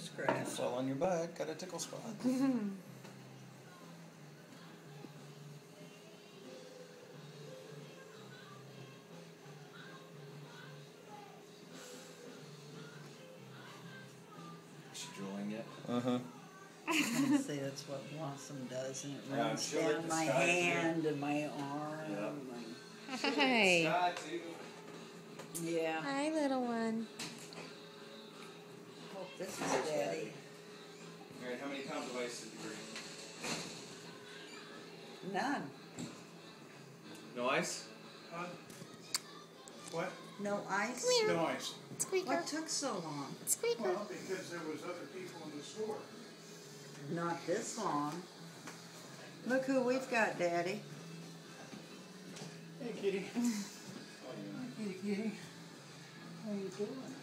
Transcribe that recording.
scratch. Fell on your back, got a tickle spot. She drawing yet? Uh-huh. I see that's what Blossom does, and it Yeah, runs she'll lick down the my sky, too. hand and my arm. Yep. Hi. Sky too. Yeah. Hi, little one. Hope this is Daddy. Alright, how many pounds of ice did you bring? None. No ice? What? No ice? No ice. Squeaker. What took so long? Squeaker. Well, because there was other people in the store. Not this long. Look who we've got, Daddy. Hey, kitty. Kitty, kitty. How you doing?